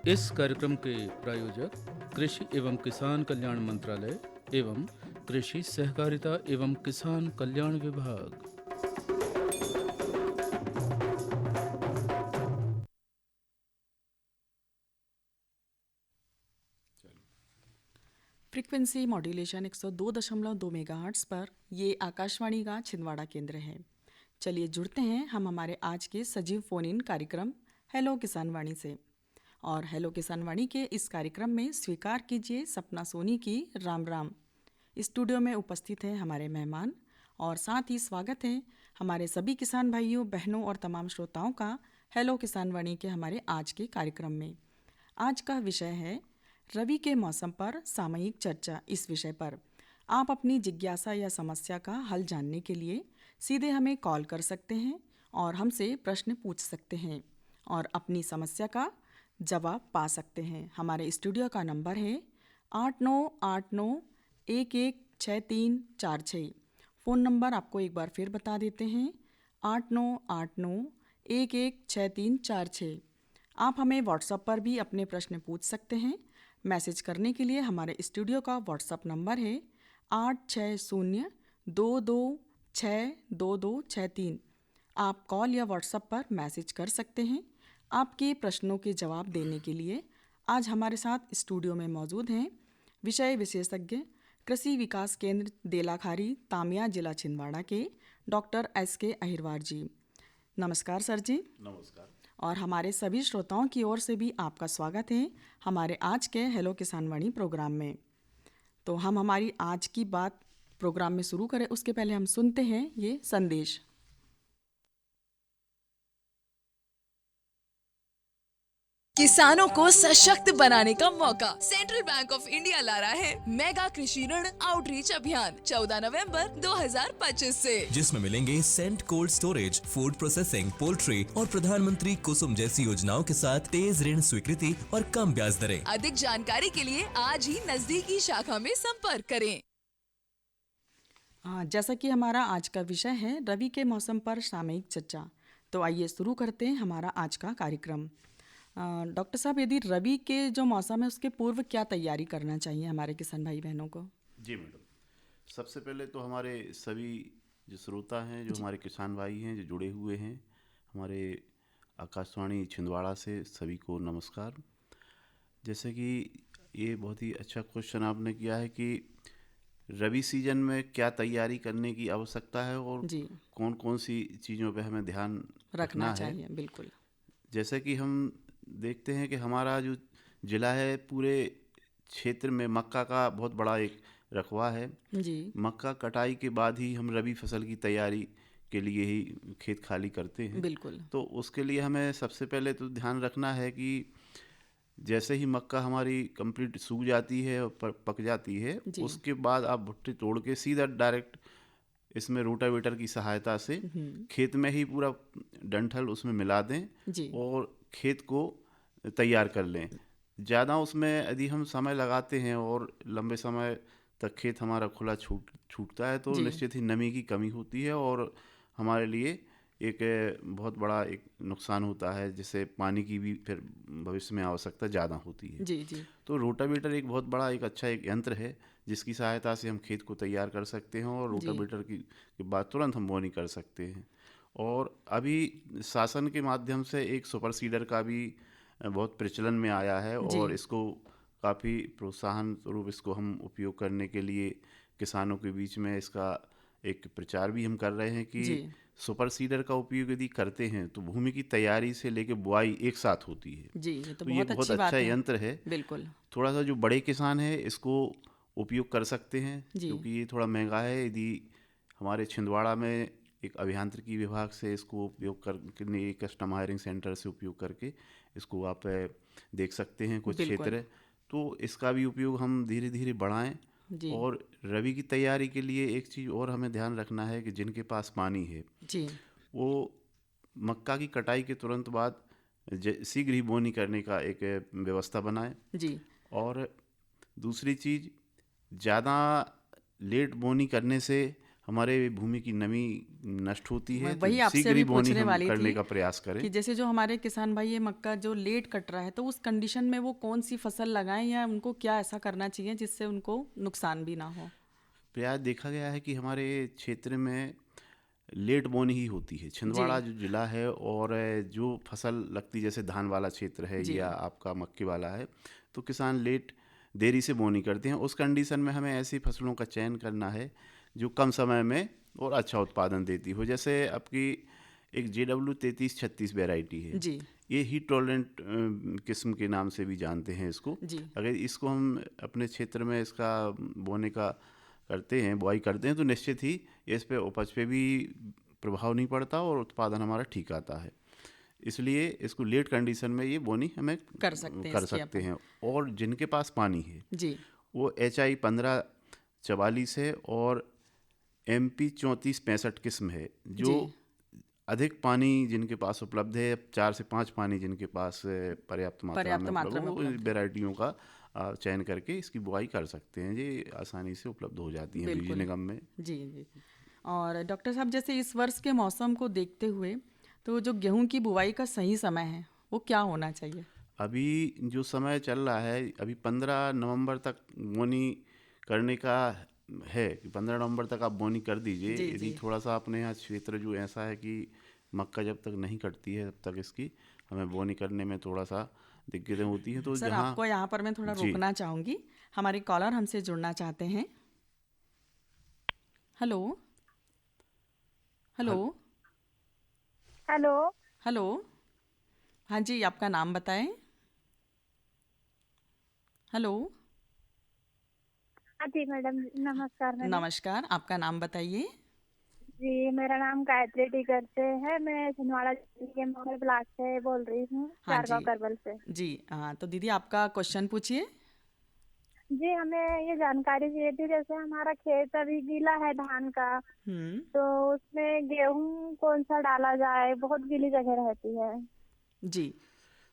इस कार्यक्रम के प्रायोजक कृषि एवं किसान कल्याण मंत्रालय एवं कृषि सहकारिता एवं किसान कल्याण विभाग। फ्रीक्वेंसी मॉड्यूलेशन 102.2 मेगाहर्ट्ज़ पर ये आकाशवाणी का छिंदवाड़ा केंद्र है। चलिए जुड़ते हैं हम हमारे आज के सजीव फ़ोन इन कार्यक्रम हेलो किसान वाणी से। और हेलो किसान वाणी के इस कार्यक्रम में स्वीकार कीजिए सपना सोनी की राम राम। स्टूडियो में उपस्थित हैं हमारे मेहमान और साथ ही स्वागत है हमारे सभी किसान भाइयों बहनों और तमाम श्रोताओं का हेलो किसान वाणी के हमारे आज के कार्यक्रम में। आज का विषय है रवि के मौसम पर सामयिक चर्चा। इस विषय पर आप अपनी जिज्ञासा या समस्या का हल जानने के लिए सीधे हमें कॉल कर सकते हैं और हमसे प्रश्न पूछ सकते हैं और अपनी समस्या का जवाब पा सकते हैं। हमारे स्टूडियो का नंबर है 8989116346। फ़ोन नंबर आपको एक बार फिर बता देते हैं 8989116346। आप हमें व्हाट्सएप पर भी अपने प्रश्न पूछ सकते हैं। मैसेज करने के लिए हमारे स्टूडियो का व्हाट्सएप नंबर है 8602262263। आप कॉल या व्हाट्सएप पर मैसेज कर सकते हैं। आपके प्रश्नों के जवाब देने के लिए आज हमारे साथ स्टूडियो में मौजूद हैं विषय विशेषज्ञ कृषि विकास केंद्र देलाखारी तामिया जिला छिंदवाड़ा के डॉक्टर SK अहिरवार जी। नमस्कार सर जी। नमस्कार। और हमारे सभी श्रोताओं की ओर से भी आपका स्वागत है हमारे आज के हेलो किसान वाणी प्रोग्राम में। तो हम हमारी आज की बात प्रोग्राम में शुरू करें उसके पहले हम सुनते हैं ये संदेश। किसानों को सशक्त बनाने का मौका सेंट्रल बैंक ऑफ इंडिया ला रहा है मेगा कृषि ऋण आउटरीच अभियान 14 नवंबर 2025 से, जिसमें मिलेंगे सेंट cold storage, food processing, poultry और प्रधानमंत्री कुसुम जैसी योजनाओं के साथ तेज ऋण स्वीकृति और कम ब्याज दरें। अधिक जानकारी के लिए आज ही नजदीकी शाखा में संपर्क करें। जैसा कि हमारा आज का विषय है रवि के मौसम पर सामयिक चर्चा, तो आइए शुरू करते हैं हमारा आज का कार्यक्रम। डॉक्टर साहब, यदि रवि के जो मौसम है उसके पूर्व क्या तैयारी करना चाहिए हमारे किसान भाई बहनों को? जी मैडम, सबसे पहले तो हमारे सभी जो श्रोता हैं, जो हमारे किसान भाई हैं, जो जुड़े हुए हैं हमारे आकाशवाणी छिंदवाड़ा से, सभी को नमस्कार। जैसे कि ये बहुत ही अच्छा क्वेश्चन आपने किया है कि रबी सीजन में क्या तैयारी करने की आवश्यकता है और जी, कौन कौन सी चीज़ों पे हमें ध्यान रखना रखना है। चाहिए बिल्कुल। जैसे कि हम देखते हैं कि हमारा जो ज़िला है, पूरे क्षेत्र में मक्का का बहुत बड़ा एक रकबा है। जी मक्का कटाई के बाद ही हम रबी फसल की तैयारी के लिए ही खेत खाली करते हैं। बिल्कुल। तो उसके लिए हमें सबसे पहले तो ध्यान रखना है कि जैसे ही मक्का हमारी कंप्लीट सूख जाती है और पक जाती है, जी। उसके बाद आप भुट्टे तोड़ के सीधा डायरेक्ट इसमें रोटावेटर की सहायता से खेत में ही पूरा डंठल उसमें मिला दें जी और खेत को तैयार कर लें। ज़्यादा उसमें यदि हम समय लगाते हैं और लंबे समय तक खेत हमारा खुला छूटता है तो जी निश्चित ही नमी की कमी होती है और हमारे लिए एक बहुत बड़ा एक नुकसान होता है, जिससे पानी की भी फिर भविष्य में आवश्यकता ज़्यादा होती है। जी जी तो रोटावेटर एक बहुत बड़ा एक अच्छा एक यंत्र है जिसकी सहायता से हम खेत को तैयार कर सकते हैं और जी रोटावेटर के बाद तुरंत हम बोनी कर सकते हैं। और अभी शासन के माध्यम से एक सुपर सीडर का भी बहुत प्रचलन में आया है जी और इसको काफ़ी प्रोत्साहन स्वरूप इसको हम उपयोग करने के लिए किसानों के बीच में इसका एक प्रचार भी हम कर रहे हैं कि जी सुपर सीडर का उपयोग यदि करते हैं तो भूमि की तैयारी से लेकर बुआई एक साथ होती है। जी, ये तो तो ये बहुत बहुत अच्छी बात अच्छा है। यंत्र है। बिल्कुल। थोड़ा सा जो बड़े किसान हैं इसको उपयोग कर सकते हैं जी क्योंकि ये थोड़ा महंगा है। यदि हमारे छिंदवाड़ा में एक अभियांत्रिकी विभाग से इसको उपयोग करके कस्टम हायरिंग सेंटर से उपयोग करके इसको आप देख सकते हैं कुछ बिल्कुल। क्षेत्र। तो इसका भी उपयोग हम धीरे धीरे बढ़ाएं। जी और रबी की तैयारी के लिए एक चीज़ और हमें ध्यान रखना है कि जिनके पास पानी है जी वो मक्का की कटाई के तुरंत बाद शीघ्र ही बोनी करने का एक व्यवस्था बनाएं। जी और दूसरी चीज़, ज़्यादा लेट बोनी करने से हमारे भूमि की नमी नष्ट होती है, वही तो आपसे शीघ्र अभी ही बोनी पूछने हम वाली करने थी का प्रयास करें। कि जैसे जो हमारे किसान भाई ये मक्का जो लेट कट रहा है, तो उस कंडीशन में वो कौन सी फसल लगाएं या उनको क्या ऐसा करना चाहिए जिससे उनको नुकसान भी ना हो? प्रयास देखा गया है कि हमारे क्षेत्र में लेट बोनी ही होती है। छिंदवाड़ा जी जो जिला है, और जो फसल लगती जैसे धान वाला क्षेत्र है जी या आपका मक्के वाला है, तो किसान लेट देरी से बोनी करते हैं। उस कंडीशन में हमें ऐसी फसलों का चयन करना है जो कम समय में और अच्छा उत्पादन देती हो। जैसे आपकी एक JW 3336 वैरायटी है, जी ये हीट टॉलरेंट किस्म के नाम से भी जानते हैं इसको। जी अगर इसको हम अपने क्षेत्र में इसका बोने का करते हैं, बुआई करते हैं, तो निश्चित ही इस पे उपज पे भी प्रभाव नहीं पड़ता और उत्पादन हमारा ठीक आता है। इसलिए इसको लेट कंडीशन में ये बोनी हमें कर सकते हैं कर इसकी सकते अपन। हैं। और जिनके पास पानी है जी वो HI 1544 है और MP 3465 किस्म है, जो जी अधिक पानी जिनके पास उपलब्ध है, 4 से 5 पानी जिनके पास पर्याप्त मात्रा पर्याप्त में मात्रा उपलब्ध में हो, उपलब्ध है। वेराइटियों का चयन करके इसकी बुआई कर सकते हैं। ये आसानी से उपलब्ध हो जाती हैं बीज बिल्कुल। निगम में। जी जी। और डॉक्टर साहब, जैसे इस वर्ष के मौसम को देखते हुए तो जो गेहूं की बुवाई का सही समय है वो क्या होना चाहिए? अभी जो समय चल रहा है, अभी 15 नवंबर तक बोनी करने का है। 15 नवंबर तक आप बोनी कर दीजिए। जी यदि जी। थोड़ा सा अपने यहाँ क्षेत्र जो ऐसा है कि मक्का जब तक नहीं कटती है तब तक इसकी हमें बोनी करने में थोड़ा सा दिक्कतें होती हैं। तो सर, जहाँ आपको यहाँ पर मैं थोड़ा जी रोकना चाहूँगी। हमारी कॉलर हमसे जुड़ना चाहते हैं। हेलो हेलो हल- हेलो। हेलो। हाँ जी, आपका नाम बताएं। हेलो। हाँ जी मैडम, नमस्कार मैडम। नमस्कार, आपका नाम बताइए। जी, मेरा नाम गायत्री टीकर से है। मैं छिंदवाड़ा जिले के मोहर ब्लॉक से बोल रही हूँ, हाँ चारगांव जी करबल से। जी। हाँ, तो दीदी आपका क्वेश्चन पूछिए। जी, हमें ये जानकारी चाहिए थी, जैसे हमारा खेत अभी गीला है धान का, हम्म। तो उसमें गेहूं कौन सा डाला जाए? बहुत गीली जगह रहती है। जी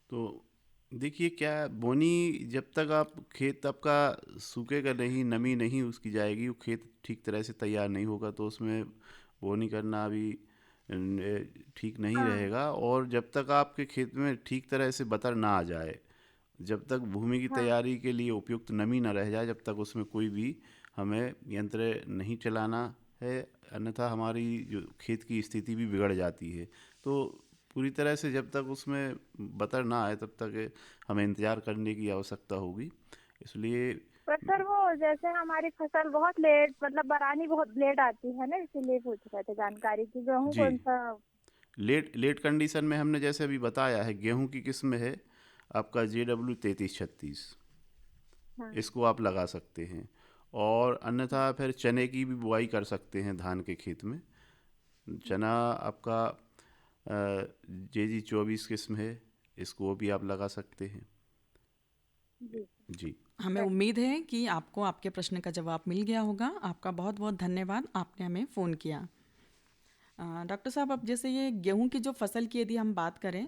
तो देखिए, क्या बोनी जब तक आप खेत आपका सूखेगा नहीं, नमी नहीं उसकी जाएगी, वो खेत ठीक तरह से तैयार नहीं होगा, तो उसमें बोनी करना अभी ठीक नहीं हाँ रहेगा। और जब तक आपके खेत में ठीक तरह से बतर ना आ जाए, जब तक भूमि की हाँ तैयारी के लिए उपयुक्त नमी ना रह जाए, जब तक उसमें कोई भी हमें यंत्र नहीं चलाना है। अन्यथा हमारी जो खेत की स्थिति भी बिगड़ जाती है। तो पूरी तरह से जब तक उसमें बतर ना आए तब तक हमें इंतज़ार करने की आवश्यकता होगी। इसलिए पर सर, वो जैसे हमारी फसल बहुत लेट, मतलब बरानी बहुत लेट आती है ना, इसीलिए पूछ रहे थे जानकारी की गेहूं जी, कौन सा। लेट लेट कंडीशन में हमने जैसे अभी बताया है, गेहूं की किस्म है आपका JW 3336, हाँ इसको आप लगा सकते हैं। और अन्यथा फिर चने की भी बुआई कर सकते हैं धान के खेत में। चना आपका JG 24 किस्म है, इसको भी आप लगा सकते हैं। जी। जी, हमें उम्मीद है कि आपको आपके प्रश्न का जवाब मिल गया होगा। आपका बहुत बहुत धन्यवाद, आपने हमें फ़ोन किया। डॉक्टर साहब, अब जैसे ये गेहूं की जो फसल की यदि हम बात करें,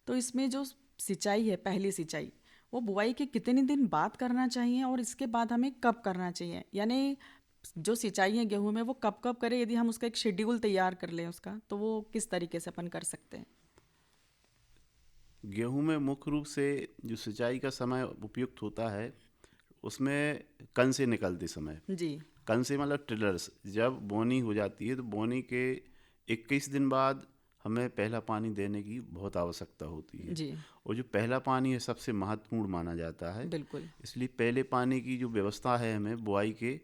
तो इसमें जो सिंचाई है, पहली सिंचाई, वो बुआई के कितने दिन बाद करना चाहिए और इसके बाद हमें कब करना चाहिए? यानी जो सिंचाई है गेहूं में वो कब कब करें? यदि हम उसका एक शेड्यूल तैयार कर लें उसका, तो वो किस तरीके से अपन कर सकते हैं? गेहूं में मुख्य रूप से जो सिंचाई का समय उपयुक्त होता है, उसमें कन से निकलते समय, जी कन से मतलब टिलर्स, जब बोनी हो जाती है तो बोनी के 21 दिन बाद हमें पहला पानी देने की बहुत आवश्यकता होती है। जी और जो पहला पानी है सबसे महत्वपूर्ण माना जाता है। बिल्कुल। इसलिए पहले पानी की जो व्यवस्था है हमें बुआई के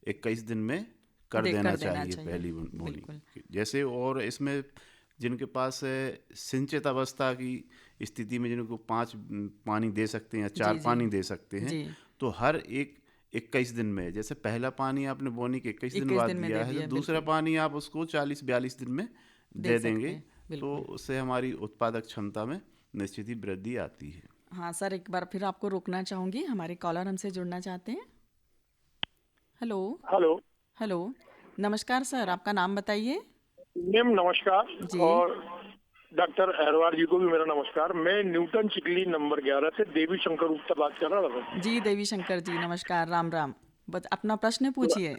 21 दिन में कर देना चाहिए पहली बोनी बिल्कुल। जैसे। और इसमें जिनके पास सिंचित अवस्था की स्थिति में जिनको 5 पानी दे सकते हैं या 4 जी जी पानी दे सकते हैं, जी। तो हर एक 21 दिन में, जैसे पहला पानी आपने बोनी के 21 दिन 21 बाद दिन में दिया दे है, दिया, तो दूसरा बिल्कुल। पानी आप उसको 40-42 दिन में दे दे सकते देंगे। हैं, तो बिल्कुल। उससे हमारी उत्पादक क्षमता में निश्चित ही वृद्धि आती है। हाँ सर, एक बार फिर आपको रोकना चाहूँगी, हमारे कॉलर हमसे जुड़ना चाहते हैं। Hello hello hello. नमस्कार सर, आपका नाम बताइए। मैम, नमस्कार। जी और डॉक्टर अहरवार जी को भी मेरा नमस्कार। मैं न्यूटन चिकली नंबर 11 से देवी शंकर गुप्ता बात कर रहा था। जी, देवी शंकर जी, नमस्कार, राम राम। बस अपना प्रश्न पूछिए।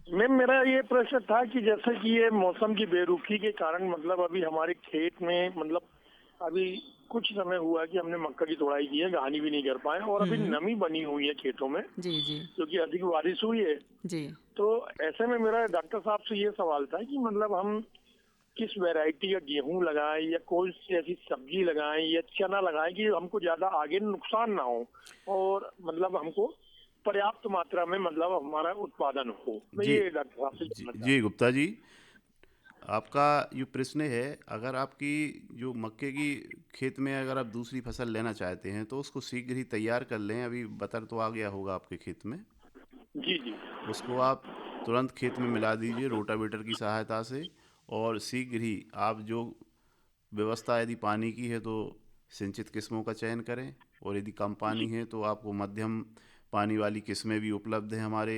मैम मेरा ये प्रश्न था कि जैसे कि ये मौसम की बेरुखी के कारण मतलब अभी हमारे खेत में मतलब अभी कुछ समय हुआ कि हमने मक्का की तोड़ाई की है, घानी भी नहीं कर पाए और अभी नमी बनी हुई है खेतों में जी जी क्योंकि अधिक बारिश हुई है। जी। तो ऐसे में मेरा डॉक्टर साहब से ये सवाल था कि मतलब हम किस वैरायटी का गेहूं लगाएं या कोई सी ऐसी सब्जी लगाएं या चना लगाएं कि हमको ज्यादा आगे नुकसान ना हो और मतलब हमको पर्याप्त मात्रा में मतलब हमारा उत्पादन हो। मैं जी ये डॉक्टर साहब से जी जानना जी गुप्ता जी, आपका जो प्रश्न है, अगर आपकी जो मक्के की खेत में अगर आप दूसरी फसल लेना चाहते हैं तो उसको शीघ्र ही तैयार कर लें। अभी बतर तो आ गया होगा आपके खेत में, जी जी उसको आप तुरंत खेत में मिला दीजिए रोटावेटर की सहायता से। और शीघ्र ही आप जो व्यवस्था यदि पानी की है तो सिंचित किस्मों का चयन करें, और यदि कम पानी है तो आपको मध्यम पानी वाली किस्में भी उपलब्ध हैं हमारे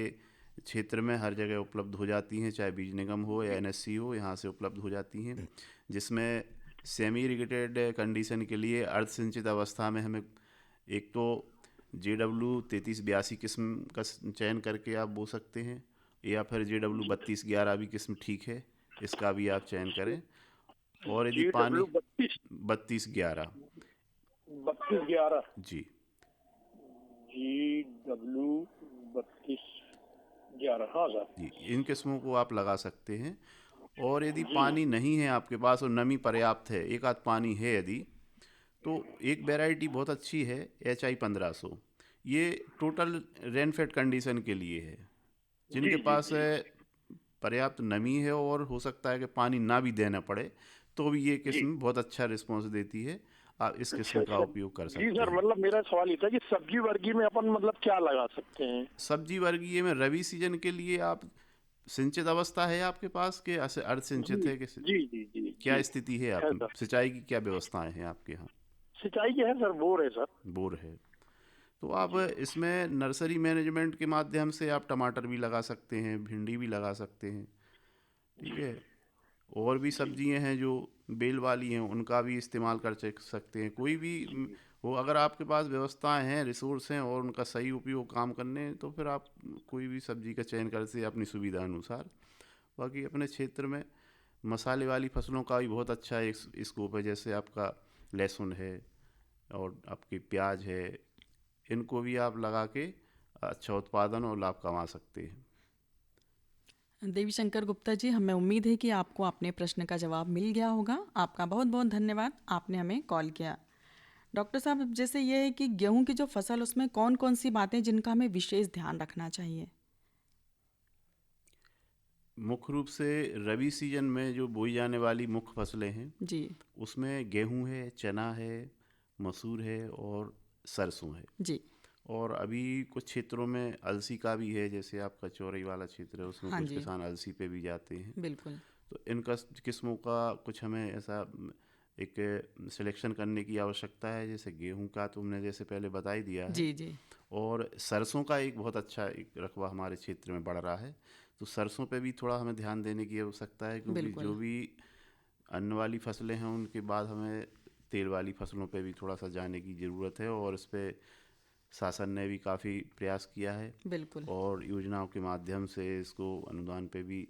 क्षेत्र में, हर जगह उपलब्ध हो जाती हैं, चाहे बीज निगम हो या NSC हो, यहाँ से उपलब्ध हो जाती हैं। जिसमें सेमी इरिगेटेड कंडीशन के लिए अर्ध सिंचित अवस्था में हमें एक तो JW 3382 किस्म का चयन करके आप बो सकते हैं, या फिर JW 3211 भी किस्म ठीक है, इसका भी आप चयन करें। और यदि पानी GW 3211 3211 जी GW 3211 हाँ सर। जी, इन किस्मों को आप लगा सकते हैं। और यदि जी पानी नहीं है आपके पास और नमी पर्याप्त है, एक आध पानी है यदि, तो एक वैरायटी बहुत अच्छी है HI 1500। ये टोटल रेनफेड कंडीशन के लिए है, जिनके जी पास जी पर्याप्त नमी है और हो सकता है कि पानी ना भी देना पड़े, तो भी ये जी। किस्म बहुत अच्छा रिस्पॉन्स देती है। आप इस किस्म का अच्छा उपयोग कर जी सकते सर, हैं। मतलब मेरा सवाल ये था कि सब्जी वर्गी में अपन मतलब क्या लगा सकते हैं? सब्जी वर्गीय में रबी सीजन के लिए आप सिंचित अवस्था है आपके पास के अर्ध सिंचित जी है कि जी जी जी क्या जी स्थिति है है आप सर। सिंचाई की क्या व्यवस्थाएं हैं आपके यहाँ? सिंचाई की है सर, बोर है सर। बोर है तो आप इसमें नर्सरी मैनेजमेंट के माध्यम से आप टमाटर भी लगा सकते हैं, भिंडी भी लगा सकते हैं, ठीक है। और भी सब्जियां हैं जो बेल वाली हैं, उनका भी इस्तेमाल कर सकते हैं। कोई भी हो, अगर आपके पास व्यवस्थाएं हैं, रिसोर्स हैं और उनका सही उपयोग काम करने हैं, तो फिर आप कोई भी सब्जी का चयन करते हैं अपनी सुविधा अनुसार। बाकी अपने क्षेत्र में मसाले वाली फसलों का भी बहुत अच्छा एक स्कोप है, जैसे आपका लहसुन है और आपकी प्याज है, इनको भी आप लगा के अच्छा उत्पादन और लाभ कमा सकते हैं। देवी शंकर गुप्ता जी, हमें उम्मीद है कि आपको अपने प्रश्न का जवाब मिल गया होगा। आपका बहुत बहुत धन्यवाद, आपने हमें कॉल किया। डॉक्टर साहब, जैसे ये है कि गेहूं की जो फसल, उसमें कौन कौन सी बातें जिनका हमें विशेष ध्यान रखना चाहिए? मुख्य रूप से रबी सीजन में जो बोई जाने वाली मुख्य फसलें हैं, जी उसमें गेहूं है, चना है, मसूर है और सरसों है। जी। और अभी कुछ क्षेत्रों में अलसी का भी है, जैसे आपका चौरई वाला क्षेत्र है, उसमें हाँ कुछ जी, किसान अलसी पे भी जाते हैं। बिल्कुल। तो इन किस्मों का कुछ हमें ऐसा एक सिलेक्शन करने की आवश्यकता है। जैसे गेहूं का तो हमने जैसे पहले बता ही दिया है, जी जी और सरसों का एक बहुत अच्छा एक रकबा हमारे क्षेत्र में बढ़ रहा है, तो सरसों पे भी थोड़ा हमें ध्यान देने की आवश्यकता है, क्योंकि बिल्कुल। जो भी अन्न वाली फसलें हैं उनके बाद हमें तेल वाली फसलों पे भी थोड़ा सा जाने की ज़रूरत है, और इस पे शासन ने भी काफ़ी प्रयास किया है बिल्कुल। और योजनाओं के माध्यम से इसको अनुदान पे भी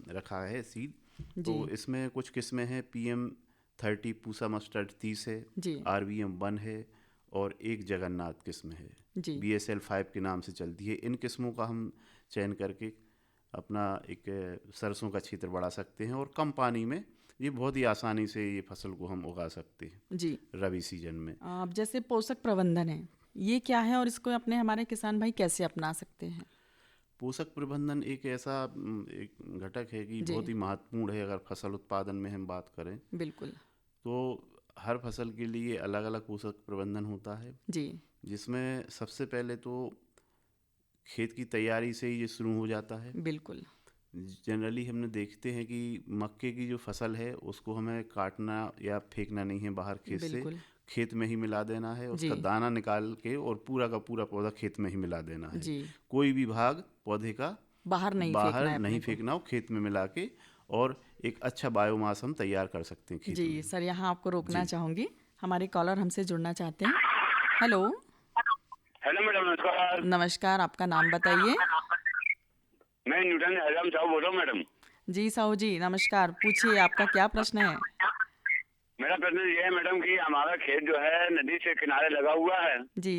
रखा है सीड। तो जी इसमें कुछ किस्में हैं, PM30 पूसा मस्टर्ड 30 है, जी RVM 1 है, और एक जगन्नाथ किस्म है, जी BSL 5 के नाम से चलती है। इन किस्मों का हम चयन करके अपना एक सरसों का क्षेत्र बढ़ा सकते हैं, और कम पानी में ये बहुत ही आसानी से ये फसल को हम उगा सकते हैं जी। रबी सीजन में। अब जैसे पोषक प्रबंधन है, ये क्या है और इसको अपने हमारे किसान भाई कैसे अपना सकते हैं? पोषक प्रबंधन एक ऐसा एक घटक है कि जी बहुत ही महत्वपूर्ण है। अगर फसल उत्पादन में हम बात करें बिल्कुल। तो हर फसल के लिए अलग अलग पोषक प्रबंधन होता है, जी जिसमें सबसे पहले तो खेत की तैयारी से ही ये शुरू हो जाता है। बिल्कुल। जनरली हमने देखते हैं कि मक्के की जो फसल है उसको हमें काटना या फेंकना नहीं है बाहर खेत से, बिल्कुल। खेत में ही मिला देना है, उसका जी दाना निकाल के और पूरा का पूरा पौधा खेत में ही मिला देना है। जी। कोई भी भाग पौधे का बाहर नहीं फेंकना बाहर है अपने नहीं को। फेंकना हो, खेत में मिला के, और एक अच्छा बायोमास हम तैयार कर सकते हैं खेत जी में। सर, यहाँ आपको रोकना जी। चाहूँगी, हमारे कॉलर हमसे जुड़ना चाहते हैं। हेलो हेलो मैडम, नमस्कार। नमस्कार, आपका नाम बताइए। मैं न्यूटन हरिराम साहू बोल रहा हूँ मैडम। जी साहू जी नमस्कार, पूछिए आपका क्या प्रश्न है। मेरा प्रश्न ये है मैडम कि हमारा खेत जो है नदी से किनारे लगा हुआ है, जी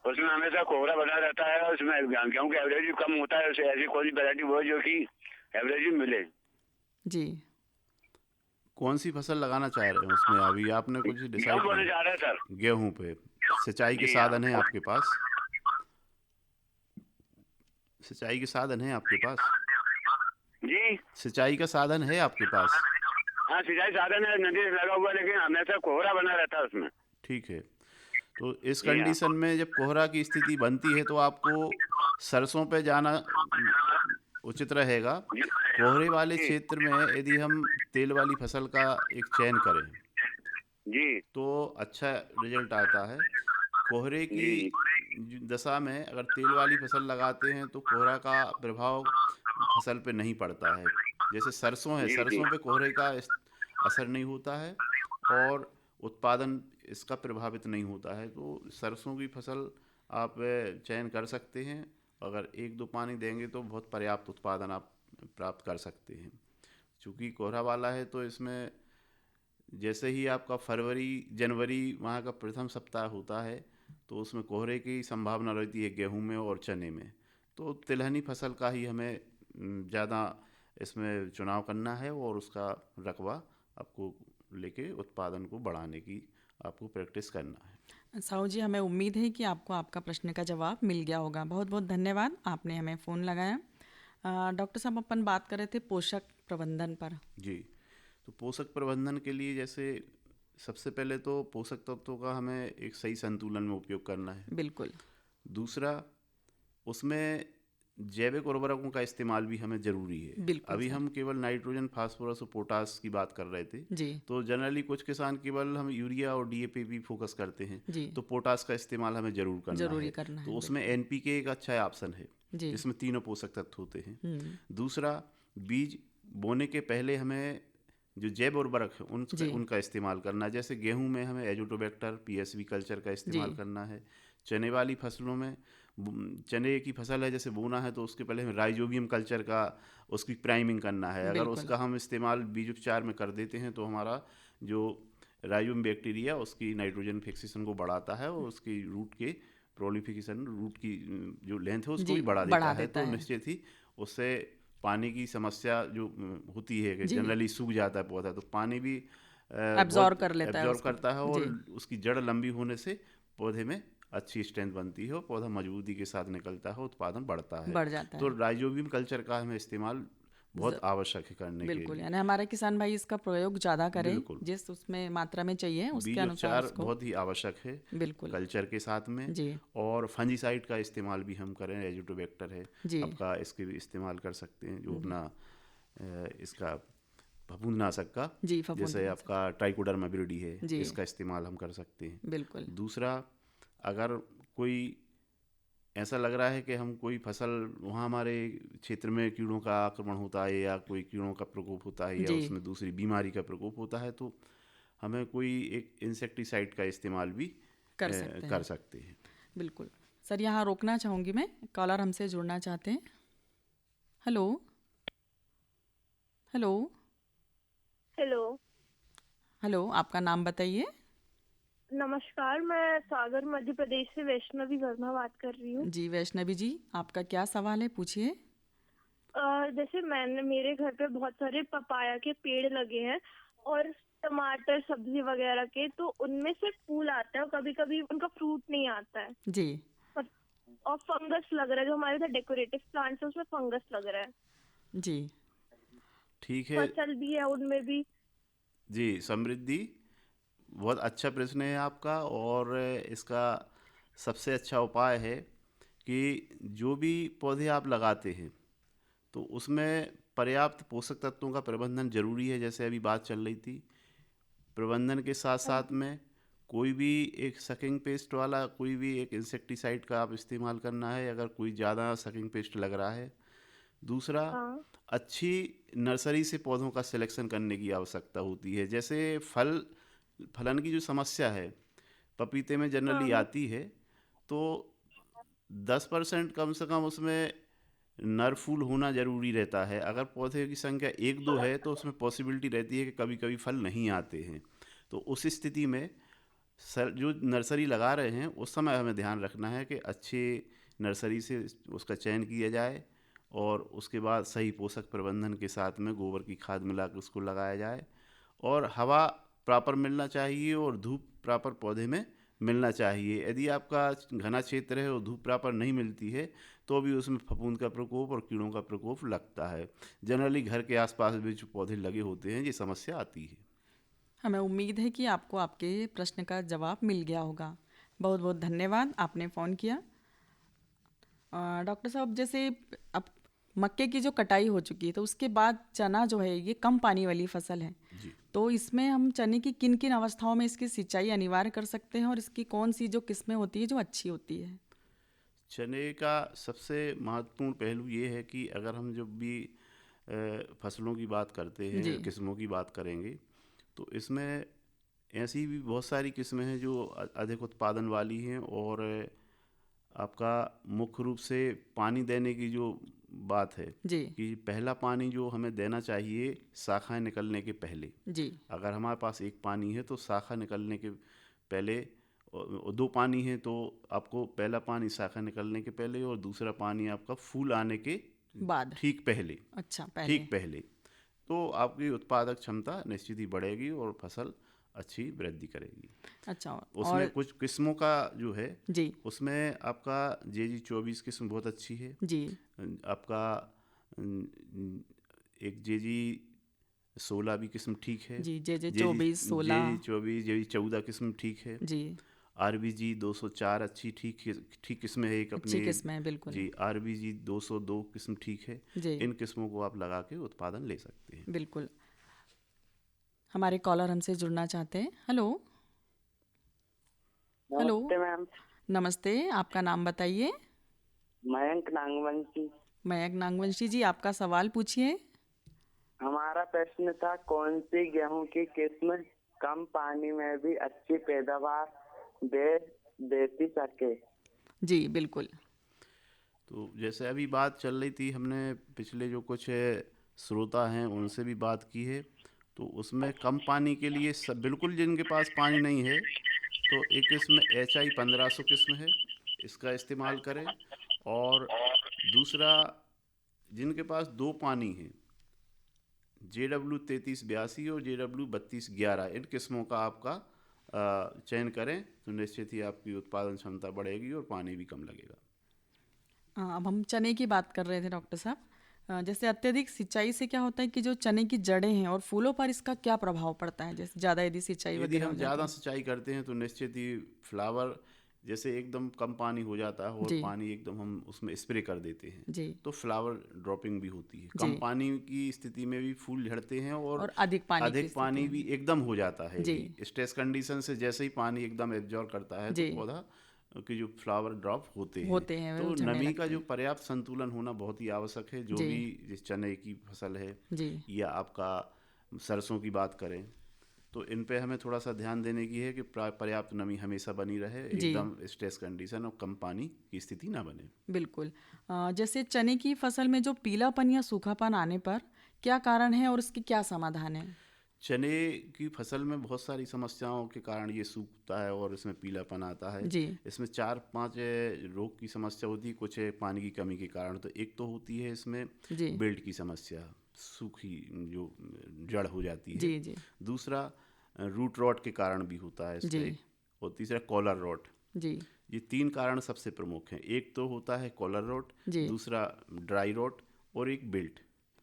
उसमें हमेशा कोहरा बना रहता है और उसमें गेहूं का एवरेज भी कम होता है। उसे ऐसी कोई वैरायटी वो जो कि एवरेज भी मिले। जी कौन सी फसल लगाना चाह रहे हैं उसमें? अभी आपने कुछ गेहूं डिसाइड बोने किया? जा रहे हैं सर। गेहूं पे सिंचाई के जी साधन है हाँ। आपके पास? सिंचाई के साधन है आपके पास? जी सिंचाई का साधन है आपके पास? हाँ, सिंचाई साधन है, नदी से लगा हुआ है, लेकिन हमेशा कोहरा बना रहता है उसमें। ठीक है। तो इस जी हाँ। कंडीशन में जब कोहरा की स्थिति बनती है तो आपको सरसों पे जाना उचित रहेगा। कोहरे वाले जी क्षेत्र में यदि हम तेल वाली फसल का एक चयन करें जी तो अच्छा रिजल्ट आता है। कोहरे की जी दशा में अगर तेल वाली फसल लगाते हैं तो कोहरा का प्रभाव फसल पे नहीं पड़ता है। जैसे सरसों है, जी जी सरसों पे कोहरे का असर नहीं होता है और उत्पादन इसका प्रभावित नहीं होता है। तो सरसों की फसल आप चयन कर सकते हैं। अगर एक दो पानी देंगे तो बहुत पर्याप्त उत्पादन आप प्राप्त कर सकते हैं। चूँकि कोहरा वाला है तो इसमें जैसे ही आपका फरवरी जनवरी वहाँ का प्रथम सप्ताह होता है तो उसमें कोहरे की संभावना रहती है गेहूं में और चने में। तो तिलहनी फसल का ही हमें ज़्यादा इसमें चुनाव करना है और उसका रकबा आपको लेके उत्पादन को बढ़ाने की आपको प्रैक्टिस करना है। साहू जी हमें उम्मीद है कि आपको आपका प्रश्न का जवाब मिल गया होगा। बहुत बहुत धन्यवाद, आपने हमें फ़ोन लगाया। डॉक्टर साहब अपन बात कर रहे थे पोषक प्रबंधन पर। जी, तो पोषक प्रबंधन के लिए जैसे सबसे पहले तो पोषक तत्वों का हमें एक सही संतुलन में उपयोग करना है। बिल्कुल दूसरा, उसमें जैविक उर्वरकों का इस्तेमाल भी हमें ज़रूरी है। बिल्कुल अभी सर। हम केवल नाइट्रोजन, फास्फोरस और पोटास की बात कर रहे थे। जी तो जनरली कुछ किसान केवल हम यूरिया और डीएपी भी फोकस करते हैं। जी तो पोटास का इस्तेमाल हमें ज़रूर करना जरूरी है। करना तो है। उसमें एनपीके एक अच्छा ऑप्शन है जी जिसमें तीनों पोषक तत्व होते हैं। हम्म, दूसरा, बीज बोने के पहले हमें जो जैव उर्वरक है जी उनका इस्तेमाल करना है। जैसे गेहूं में हमें एजोटोबैक्टर पीएसवी कल्चर का इस्तेमाल जी करना है। चने वाली फसलों में चने की फसल है जैसे बोना है तो उसके पहले हमें राइजोबियम कल्चर का उसकी प्राइमिंग करना है। अगर बिल्कुल उसका हम इस्तेमाल बीज उपचार में कर देते हैं तो हमारा जो राइजोबियम बैक्टीरिया उसकी नाइट्रोजन फिक्सेशन को बढ़ाता है और उसकी रूट के प्रोलिफिकेशन, रूट की जो लेंथ है उसको जी भी बढ़ा बढ़ा देता है। देता तो है। निश्चित ही उससे पानी की समस्या जो होती है कि जी जनरली सूख जाता है पौधा, तो पानी भी एब्जॉर्ब बहुत कर लेता है एब्जॉर्ब उसको। करता है और जी उसकी जड़ लंबी होने से पौधे में अच्छी स्ट्रेंथ बनती है और पौधा मजबूती के साथ निकलता है, उत्पादन बढ़ता है। बढ़ जाता तो है। राइजोबियम कल्चर का हमें इस्तेमाल बहुत आवश्यक है करने के बिल्कुल, लिए। यानी हमारे किसान भाई इसका प्रयोग ज़्यादा करें, बिल्कुल, जिस उसमें मात्रा में चाहिए उसके बीज अनुसार उपचार उसको। बहुत ही आवश्यक है बिल्कुल कल्चर के साथ में। जी और फंजीसाइड का इस्तेमाल भी हम करें, एजोटोबैक्टर है जी आपका, इसके भी इस्तेमाल कर सकते हैं जो अपना इसका फफूंदनाशक का, जी जैसे फफूंदी आपका ट्राइकोडर्मा विरिडी है, जी इसका इस्तेमाल हम कर सकते हैं। बिल्कुल दूसरा, अगर कोई ऐसा लग रहा है कि हम कोई फसल वहाँ हमारे क्षेत्र में कीड़ों का आक्रमण होता है या कोई कीड़ों का प्रकोप होता है या जी उसमें दूसरी बीमारी का प्रकोप होता है तो हमें कोई एक इंसेक्टिसाइड का इस्तेमाल भी कर सकते कर हैं। सकते हैं। बिल्कुल सर, यहाँ रोकना चाहूँगी मैं, कॉलर हमसे जुड़ना चाहते हैं। हेलो हेलो हेलो, हेलो, आपका नाम बताइए। नमस्कार। मैं सागर मध्य प्रदेश से वैष्णवी वर्मा बात कर रही हूँ। जी वैष्णवी जी, आपका क्या सवाल है, पूछिए। जैसे मेरे घर पे बहुत सारे पपाया के पेड़ लगे हैं और टमाटर सब्जी वगैरह के, तो उनमें से फूल आता है और कभी कभी उनका फ्रूट नहीं आता है जी और फंगस लग रहा है। जो हमारे इधर डेकोरेटिव प्लांट्स है उसमें फंगस लग रहा है। जी ठीक है फसल भी है उनमें भी। जी, समृद्धि, बहुत अच्छा प्रश्न है आपका। और इसका सबसे अच्छा उपाय है कि जो भी पौधे आप लगाते हैं तो उसमें पर्याप्त पोषक तत्वों का प्रबंधन जरूरी है। जैसे अभी बात चल रही थी, प्रबंधन के साथ साथ में कोई भी एक सकिंग पेस्ट वाला कोई भी एक इंसेक्टिसाइड का आप इस्तेमाल करना है अगर कोई ज़्यादा सकिंग पेस्ट लग रहा है। दूसरा, हाँ अच्छी नर्सरी से पौधों का सिलेक्शन करने की आवश्यकता होती है। जैसे फलन की जो समस्या है पपीते में जनरली हाँ आती है, तो 10% कम से कम उसमें नर फूल होना ज़रूरी रहता है। अगर पौधे की संख्या 1-2 है तो उसमें पॉसिबिलिटी रहती है कि कभी-कभी फल नहीं आते हैं। तो उस स्थिति में जो नर्सरी लगा रहे हैं उस समय हमें ध्यान रखना है कि अच्छे नर्सरी से उसका चयन किया जाए और उसके बाद सही पोषक प्रबंधन के साथ में गोबर की खाद मिलाकर उसको लगाया जाए और हवा प्रॉपर मिलना चाहिए और धूप प्रॉपर पौधे में मिलना चाहिए। यदि आपका घना क्षेत्र है और धूप प्रॉपर नहीं मिलती है तो भी उसमें फफूंद का प्रकोप और कीड़ों का प्रकोप लगता है। जनरली घर के आसपास भी जो पौधे लगे होते हैं ये समस्या आती है। हमें उम्मीद है कि आपको आपके प्रश्न का जवाब मिल गया होगा। बहुत बहुत धन्यवाद, आपने फ़ोन किया। डॉक्टर साहब, जैसे अब मक्के की जो कटाई हो चुकी है तो उसके बाद चना जो है ये कम पानी वाली फसल है, जी। तो इसमें हम चने की किन किन अवस्थाओं में इसकी सिंचाई अनिवार्य कर सकते हैं और इसकी कौन सी जो किस्में होती है जो अच्छी होती है? चने का सबसे महत्वपूर्ण पहलू ये है कि अगर हम जब भी फसलों की बात करते हैं, जी। किस्मों की बात करेंगे तो इसमें ऐसी भी बहुत सारी किस्में हैं जो अधिक उत्पादन वाली हैं और आपका मुख्य रूप से पानी देने की जो बात है जी कि पहला पानी जो हमें देना चाहिए शाखाएं निकलने के पहले। जी अगर हमारे पास एक पानी है तो शाखा निकलने के पहले, और 2 पानी है तो आपको पहला पानी शाखा निकलने के पहले और दूसरा पानी आपका फूल आने के बाद। ठीक पहले। अच्छा, पहले। ठीक पहले तो आपकी उत्पादक क्षमता निश्चित ही बढ़ेगी और फसल अच्छी वृद्धि करेगी। अच्छा, उसमें और कुछ किस्मों का जो है जी उसमें आपका जेजी 24 किस्म बहुत अच्छी है। जी आपका एक जेजी 16 भी किस्म ठीक है। जी जे 24 16 जेजी 24 जेजी 14 किस्म ठीक है। जी आरबीजी 204 अच्छी ठीक किस्म है एक अच्छी अपनी। किस्म है, बिल्कुल। जी, आरबीजी 202 किस्म ठीक है। जी इन किस्मों को आप लगा के उत्पादन ले सकते हैं। बिल्कुल। हमारे कॉलर हमसे जुड़ना चाहते हैं। हेलो हेलो, नमस्ते मैम। नमस्ते, आपका नाम बताइए। मयंक नागवंशी। मयंक नागवंशी जी, आपका सवाल पूछिए। हमारा प्रश्न था कौन सी गेहूं की किस्म कम पानी में भी अच्छी पैदावार देती सके। जी बिल्कुल। तो जैसे अभी बात चल रही थी, हमने पिछले जो कुछ श्रोता हैं उनसे भी बात की है, तो उसमें कम पानी के लिए सब बिल्कुल जिनके पास पानी नहीं है तो एक किस्म HI 1500 किस्म है, इसका इस्तेमाल करें। और दूसरा, जिनके पास 2 पानी है, JW 3382 और JW 3211, इन किस्मों का आपका चयन करें तो निश्चित ही आपकी उत्पादन क्षमता बढ़ेगी और पानी भी कम लगेगा। अब हम चने की बात कर रहे थे डॉक्टर साहब। जैसे अत्यधिक सिंचाई से क्या होता है कि जो चने की जड़ें हैं और फूलों पर इसका क्या प्रभाव पड़ता है? जैसे ज़्यादा यदि सिंचाई यदि वगैरह हम हो ज़्यादा जाती सिंचाई करते हैं तो निश्चित ही फ्लावर जैसे एकदम कम पानी हो जाता है और जी। पानी एकदम हम उसमें स्प्रे कर देते हैं है जी, तो फ्लावर ड्रॉपिंग भी होती है। जी। कम पानी की स्थिति में भी फूल झड़ते हैं और और अधिक पानी की अधिक पानी स्थिति भी एकदम हो जाता है। जी। स्ट्रेस कंडीशन से जैसे ही पानी एकदम एब्जॉर्ब करता है जी। तो पौधा के जो फ्लावर ड्रॉप होते होते हैं, वो तो झड़ने नमी का लगते जो हैं। पर्याप्त संतुलन होना बहुत ही आवश्यक है। जो जी। भी जिस चने की फसल है जी या आपका सरसों की बात करें तो इन पे हमें थोड़ा सा ध्यान देने की है कि पर्याप्त नमी हमेशा बनी रहे, जी। एकदम स्ट्रेस कंडीशन और कम पानी की स्थिति ना बने। बिल्कुल। जैसे चने की फसल में जो पीलापन या सूखापन आने पर क्या कारण है और इसके क्या समाधान है? चने की फसल में बहुत सारी समस्याओं के कारण ये सूखता है और इसमें पीलापन आता है। जी इसमें 4-5 रोग की समस्या होती है, कुछ पानी की कमी के कारण। तो एक तो होती है इसमें जी बिल्ट की समस्या, सूखी जो जड़ हो जाती है। जी जी दूसरा रूट रॉट के कारण भी होता है जी इसमें, और तीसरा कॉलर रॉट। जी ये 3 कारण सबसे प्रमुख हैं। एक तो होता है कॉलर रॉट, जी दूसरा ड्राई रॉट और एक बिल्ट।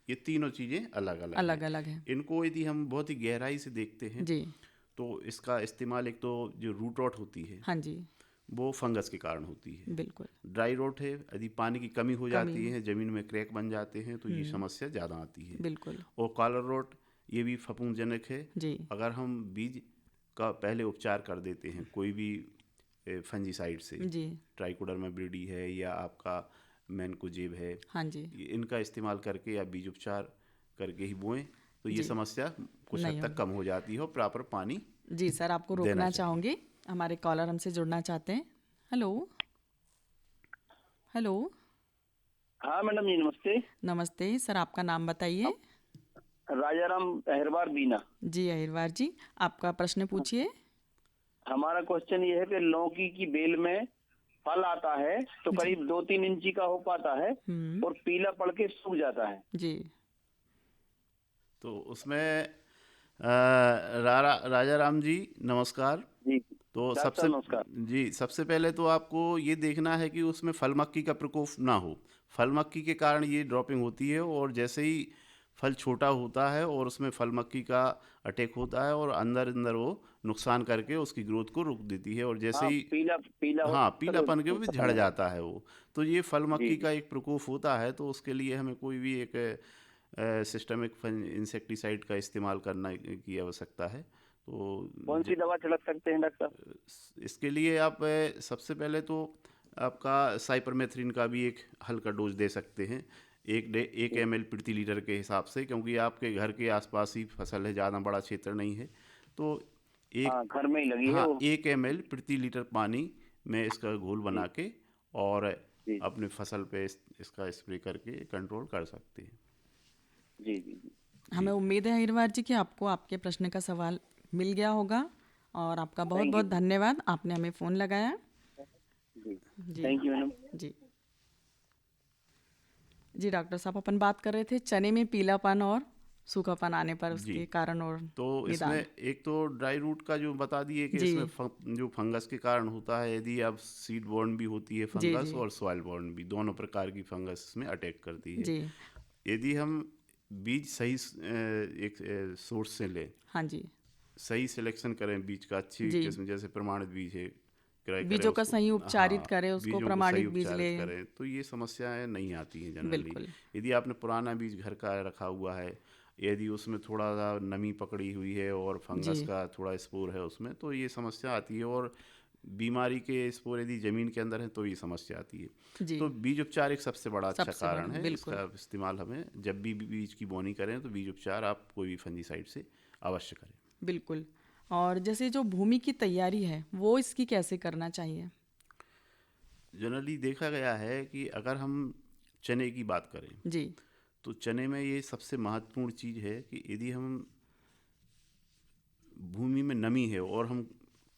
ये तीनों चीज़ें अलग अलग अलग हैं। अलग है। इनको यदि हम बहुत ही गहराई से देखते हैं जी तो इसका इस्तेमाल, एक तो जो रूट रॉट होती है हाँ जी वो फंगस के कारण होती है। बिल्कुल। ड्राई रॉट है, यदि पानी की कमी हो जाती है, ज़मीन में क्रैक बन जाते हैं तो ये समस्या ज़्यादा आती है। बिल्कुल और कॉलर रॉट ये भी फफूंदजनक है। जी अगर हम बीज का पहले उपचार कर देते हैं कोई भी फंजीसाइड से, जी ट्राइकोडर्मा विरिडी है या आपका मैनकोजेब है, हाँ जी इनका इस्तेमाल करके या बीज उपचार करके ही बोएं तो ये जी। समस्या कुछ नहीं हद तक कम हो जाती है और प्रॉपर पानी। जी सर, आपको देना रोकना चाहिए। चाहूँगी, हमारे कॉलर हमसे जुड़ना चाहते हैं। हेलो हेलो हाँ मैडम जी, नमस्ते। नमस्ते सर, आपका नाम बताइए। राजाराम अहरबार बीना। जी अहिरवार जी, आपका प्रश्न पूछिए। हमारा क्वेश्चन ये है कि लौकी की बेल में फल आता है तो करीब 2-3 इंची का हो पाता है और पीला पड़ के सूख जाता है। जी। तो उसमें राजा राम जी नमस्कार। जी तो डॉक्टर नमस्कार। सबसे पहले तो आपको ये देखना है कि उसमें फल मक्खी का प्रकोप ना हो। फल मक्खी के कारण ये ड्रॉपिंग होती है और जैसे ही फल छोटा होता है और उसमें फल मक्खी का अटैक होता है और अंदर अंदर वो नुकसान करके उसकी ग्रोथ को रोक देती है और जैसे ही पीला हाँ पीलापन के भी झड़ जाता है वो। तो ये फल मक्खी का एक प्रकोप होता है, तो उसके लिए हमें कोई भी एक सिस्टमिक इंसेक्टिसाइड का इस्तेमाल करना की आवश्यकता है। तो कौन सी दवा छिड़क सकते हैं डॉक्टर? इसके लिए आप सबसे पहले तो आपका साइपरमेथ्रिन का भी एक हल्का डोज दे सकते हैं, 1 ml प्रति लीटर के हिसाब से, क्योंकि आपके घर के आसपास ही फसल है, ज़्यादा बड़ा क्षेत्र नहीं है। तो घर में ही लगी है वो। 1 ml प्रति लीटर पानी में इसका घोल बना के और अपने फसल पे इसका स्प्रे करके कंट्रोल कर सकते हैं। जी। हमें उम्मीद है अहिरवार जी कि आपको आपके प्रश्न का सवाल मिल गया होगा और आपका बहुत बहुत धन्यवाद, आपने हमें फ़ोन लगाया। जी थैंक यू मैडम। जी डॉक्टर साहब, अपन बात कर रहे थे चने में पीलापन और सूखापन आने पर उसके कारण और तो इसमें एक तो ड्राई रूट का जो बता दिए कि इसमें जो फंगस के कारण होता है, यदि अब सीड बॉर्न भी होती है फंगस और सॉइल बॉर्न भी, दोनों प्रकार की फंगस इसमें अटैक करती है। यदि हम बीज सही एक सोर्स से लें, हाँ जी, सही सिलेक्शन करें बीज का, अच्छी किस्म, जैसे प्रमाणित बीज है, बीजों का सही उपचारित करें, उसको प्रमाणित बीज ले करें, तो ये समस्याएं नहीं आती हैं जनरली। यदि आपने पुराना बीज घर का रखा हुआ है, यदि उसमें थोड़ा सा नमी पकड़ी हुई है और फंगस का थोड़ा स्पोर है उसमें, तो ये समस्या आती है। और बीमारी के स्पोर यदि जमीन के अंदर है तो ये समस्या आती है। तो बीज उपचार एक सबसे बड़ा अच्छा कारण है। इसका इस्तेमाल हमें जब भी बीज की बोनी करें तो बीज उपचार आप कोई भी फंजीसाइड से अवश्य करें। बिल्कुल। और जैसे जो भूमि की तैयारी है वो इसकी कैसे करना चाहिए? जनरली देखा गया है कि अगर हम चने की बात करें जी, तो चने में ये सबसे महत्वपूर्ण चीज़ है कि यदि हम भूमि में नमी है और हम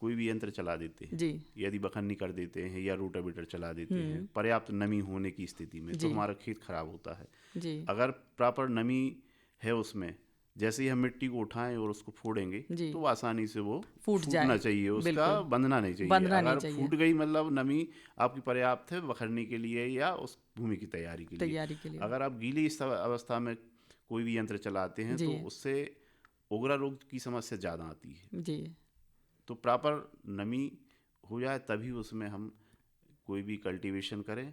कोई भी यंत्र चला देते हैं जी, यदि बखन्नी कर देते हैं या रोटावेटर चला देते हैं पर्याप्त नमी होने की स्थिति में, तो हमारा खेत खराब होता है जी। अगर प्रॉपर नमी है उसमें, जैसे ही हम मिट्टी को उठाएं और उसको फोड़ेंगे तो आसानी से वो फूटना चाहिए, उसका बंधना नहीं चाहिए। अगर फूट गई मतलब नमी आपकी पर्याप्त है बखरने के लिए या उस भूमि की तैयारी के लिए। अगर आप गीली अवस्था में कोई भी यंत्र चलाते हैं तो उससे उगरा रोग की समस्या ज़्यादा आती है जी। तो प्रॉपर नमी हो जाए तभी उसमें हम कोई भी कल्टीवेशन करें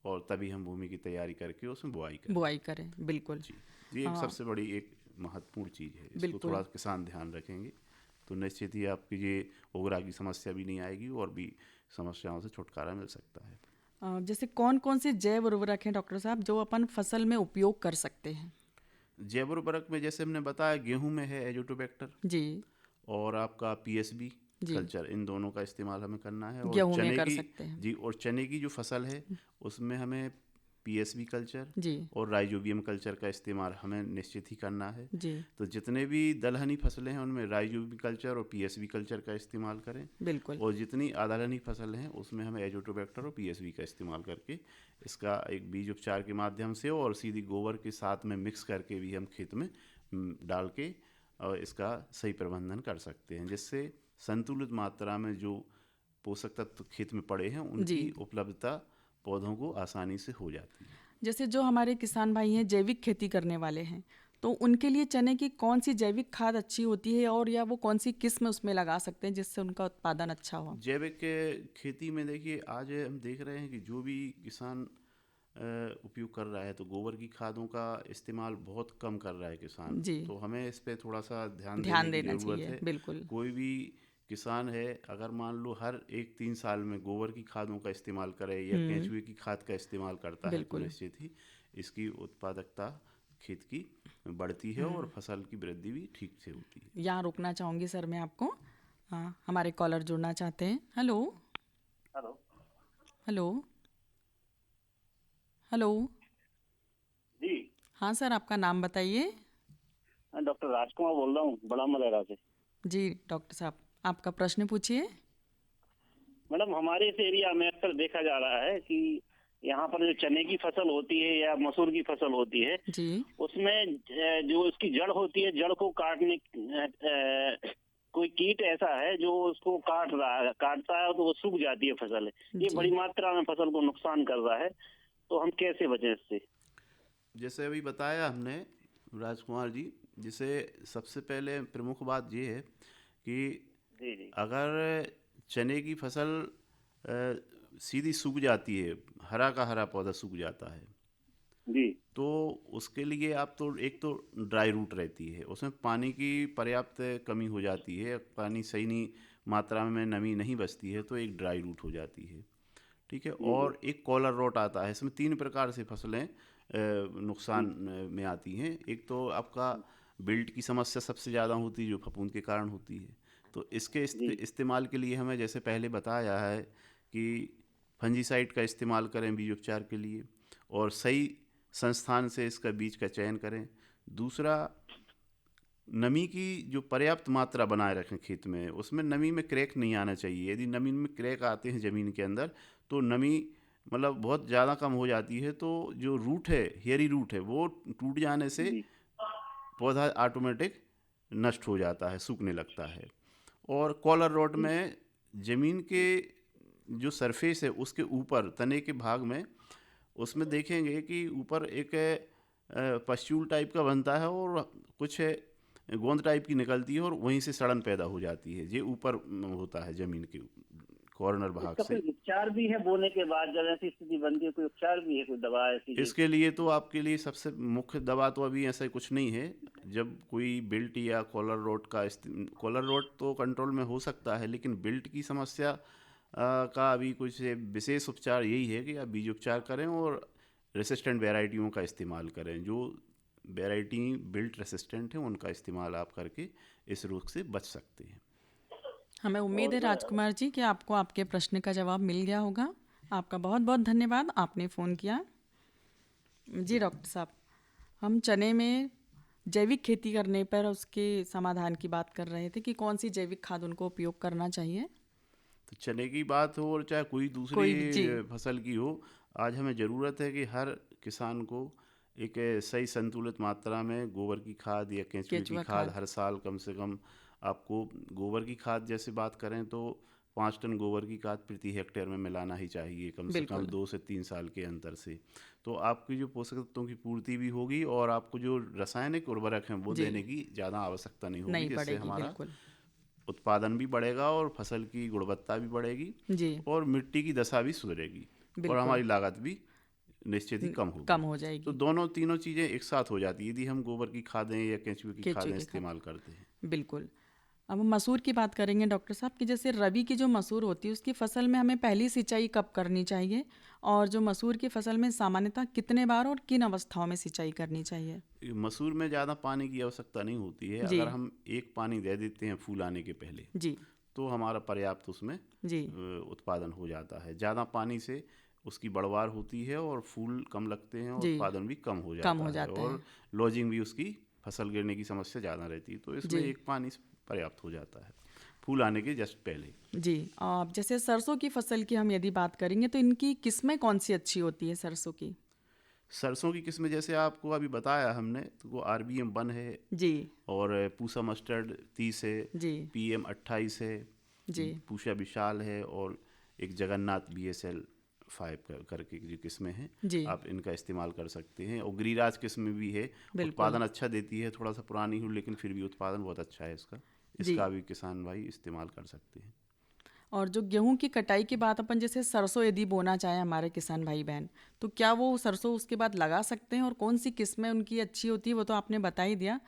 और तभी हम भूमि की तैयारी करके उसमें बुआई करें। बिल्कुल जी। ये एक सबसे बड़ी एक महत्वपूर्ण चीज़ है, इसको थोड़ा किसान ध्यान रखेंगे तो निश्चित ही आपकी ये उगरा की समस्या भी नहीं आएगी और भी समस्याओं से छुटकारा मिल सकता है। जैसे कौन कौन से जैव उर्वरक हैं डॉक्टर साहब जो अपन फसल में उपयोग कर सकते हैं? जैव उर्वरक में जैसे हमने बताया गेहूं में है एजोटोबैक्टर जी, और आपका पीएसबी कल्चर, इन दोनों का इस्तेमाल हमें करना है। और गेहूं में कर सकते हैं जी, और चने की जो फसल है उसमें हमें पीएसबी कल्चर जी और राइजोबियम कल्चर का इस्तेमाल हमें निश्चित ही करना है जी। तो जितने भी दलहनी फसलें हैं उनमें राइजोबियम कल्चर और पीएसबी कल्चर का इस्तेमाल करें। बिल्कुल। और जितनी अदलहनी फसल हैं उसमें हमें एजोटोबैक्टर और पीएसबी का इस्तेमाल करके इसका एक बीज उपचार के माध्यम से और सीधी गोबर के साथ में मिक्स करके भी हम खेत में डाल के और इसका सही प्रबंधन कर सकते हैं, जिससे संतुलित मात्रा में जो पोषक तत्व खेत में पड़े हैं उनकी उपलब्धता पौधों को आसानी से हो जाती है। जैसे जो हमारे किसान भाई हैं जैविक खेती करने वाले हैं तो उनके लिए चने की कौन सी जैविक खाद अच्छी होती है और या वो कौन सी किस्म उसमें लगा सकते हैं जिससे उनका उत्पादन अच्छा हो? जैविक खेती में देखिए आज हम देख रहे हैं कि जो भी किसान उपयोग कर रहा है तो गोबर की खादों का इस्तेमाल बहुत कम कर रहा है किसान जी। तो हमें इस पे थोड़ा सा ध्यान देने की जरूरत है। बिल्कुल। कोई भी किसान है अगर मान लो हर 1-3 साल में गोबर की खादों का इस्तेमाल करे या केंचुए की खाद का इस्तेमाल करता है तो निश्चित ही इसकी उत्पादकता खेत की बढ़ती है और फसल की वृद्धि भी ठीक से होती है। यहाँ रुकना चाहूँगी सर मैं आपको, हमारे कॉलर जुड़ना चाहते हैं। हेलो हेलो हेलो हाँ सर, आपका नाम बताइए। डॉक्टर राजकुमार बोल रहा हूँ, बड़ा मलेरा से। जी डॉक्टर साहब, आपका प्रश्न पूछिए। मैडम, हमारे इस एरिया में अक्सर देखा जा रहा है कि यहाँ पर जो चने की फसल होती है या मसूर की फसल होती है, जी उसमें जो उसकी जड़ होती है, जड़ को काटने कोई कीट ऐसा है जो उसको काटता है तो वो सूख जाती है फसल। ये जी बड़ी मात्रा में फसल को नुकसान कर रहा है, तो हम कैसे बचें इससे? जैसे अभी बताया हमने राजकुमार जी, जिसे सबसे पहले प्रमुख बात ये है कि जी जी अगर चने की फसल सीधी सूख जाती है, हरा का हरा पौधा सूख जाता है, जी तो उसके लिए आप तो एक तो ड्राई रूट रहती है, उसमें पानी की पर्याप्त कमी हो जाती है, पानी सही नहीं मात्रा में नमी नहीं बचती है, तो एक ड्राई रूट हो जाती है। ठीक है। और एक कॉलर रोट आता है। इसमें 3 प्रकार से फसलें नुकसान में आती हैं। एक तो आपका बिल्ट की समस्या सबसे ज़्यादा होती है, जो फफूंद के कारण होती है। तो इसके इस्तेमाल के लिए हमें जैसे पहले बताया है कि फंजीसाइड का इस्तेमाल करें बीज उपचार के लिए, और सही संस्थान से इसका बीज का चयन करें। दूसरा, नमी की जो पर्याप्त मात्रा बनाए रखें खेत में, उसमें नमी में क्रैक नहीं आना चाहिए। यदि नमी में क्रैक आते हैं ज़मीन के अंदर, तो नमी मतलब बहुत ज़्यादा कम हो जाती है, तो जो रूट है, हेयरी रूट है, वो टूट जाने से पौधा ऑटोमेटिक नष्ट हो जाता है, सूखने लगता है। और कॉलर रोट में ज़मीन के जो सरफेस है उसके ऊपर तने के भाग में, उसमें देखेंगे कि ऊपर एक पस्ट्यूल टाइप का बनता है और कुछ गोंद टाइप की निकलती है, और वहीं से सड़न पैदा हो जाती है। ये ऊपर होता है ज़मीन के कॉर्नर भाग इसका से। कोई उपचार भी है बोने के बाद जब ऐसी स्थिति बनती है? कोई उपचार भी है, कोई दवा ऐसी? इसके लिए तो आपके लिए सबसे मुख्य दवा तो अभी ऐसा कुछ नहीं है। जब कोई बिल्ट या कॉलर रोट तो कंट्रोल में हो सकता है, लेकिन बिल्ट की समस्या का अभी कुछ विशेष उपचार यही है कि आप बीज उपचार करें और रेसिस्टेंट वैरायटियों का इस्तेमाल करें। जो वैरायटी बिल्ट रेसिस्टेंट है, उनका इस्तेमाल आप करके इस रोग से बच सकते हैं। हमें उम्मीद है राजकुमार जी कि आपको आपके प्रश्न का जवाब मिल गया होगा। आपका बहुत बहुत धन्यवाद, आपने फ़ोन किया। जी डॉक्टर साहब, हम चने में जैविक खेती करने पर उसके समाधान की बात कर रहे थे कि कौन सी जैविक खाद उनको उपयोग करना चाहिए। तो चने की बात हो और चाहे कोई जी दूसरी फसल की हो, आज हमें ज़रूरत है कि हर किसान को एक सही संतुलित मात्रा में गोबर की खाद या केंचुए की केंचुआ खाद खाद। हर साल कम से कम आपको, गोबर की खाद जैसे बात करें तो 5 टन गोबर की खाद प्रति हेक्टेयर में मिलाना ही चाहिए, कम से कम बिल्कुल। 2 से 3 साल के अंतर से। तो आपकी जो पोषक तत्वों की पूर्ति भी होगी, और आपको जो रासायनिक उर्वरक हैं वो जी। देने की ज़्यादा आवश्यकता नहीं होगी, नहीं जिससे पड़ेगी, हमारा बिल्कुल। उत्पादन भी बढ़ेगा और फसल की गुणवत्ता भी बढ़ेगी, जी और मिट्टी की दशा भी सुधरेगी, और बिल्कुल। हमारी लागत भी निश्चित ही कम होगी। कम हो जाएगी। तो तीनों चीज़ें एक साथ हो जाती है यदि हम गोबर की खादें या केंचुए की केंचुए खादें की खाद। इस्तेमाल करते हैं। बिल्कुल। अब हम मसूर की बात करेंगे डॉक्टर साहब कि जैसे रबी की जो मसूर होती है उसकी फसल में हमें पहली सिंचाई कब करनी चाहिए, और जो मसूर की फसल में सामान्यतः कितने बार और किन अवस्थाओं में सिंचाई करनी चाहिए। मसूर में ज़्यादा पानी की आवश्यकता नहीं होती है। जी। अगर हम एक पानी दे देते हैं फूल आने के पहले, जी तो हमारा पर्याप्त उसमें जी उत्पादन हो जाता है। ज़्यादा पानी से उसकी बढ़वार होती है और फूल कम लगते हैं, और जी। उत्पादन भी कम हो कम हो जाता जाता है, और लॉजिंग भी उसकी फसल गिरने की समस्या ज़्यादा रहती है। तो इसमें जी। एक पानी पर्याप्त हो जाता है फूल आने के जस्ट पहले। जी। अब जैसे सरसों की फसल की हम यदि बात करेंगे तो इनकी किस्में कौन सी अच्छी होती है सरसों की। सरसों की किस्में जैसे आपको अभी बताया हमने, तो वो RBM 1 है, जी और पूसा मस्टर्ड 30 है, जी PM 28 है, जी पूषा विशाल है, और एक जगन्नाथ BSL 5 करके जो किस्में हैं, जी आप इनका इस्तेमाल कर सकते हैं। और गिरिराज किस्म भी है, बिल्कुल। उत्पादन अच्छा देती है, थोड़ा सा पुरानी हो लेकिन फिर भी उत्पादन बहुत अच्छा है इसका। जी। इसका भी किसान भाई इस्तेमाल कर सकते हैं। और जो गेहूं की कटाई के बाद अपन जैसे सरसों यदि बोना चाहे हमारे किसान भाई बहन, तो क्या वो सरसों उसके बाद लगा सकते हैं, और कौन सी किस्में उनकी अच्छी होती है वो तो आपने बता ही दिया।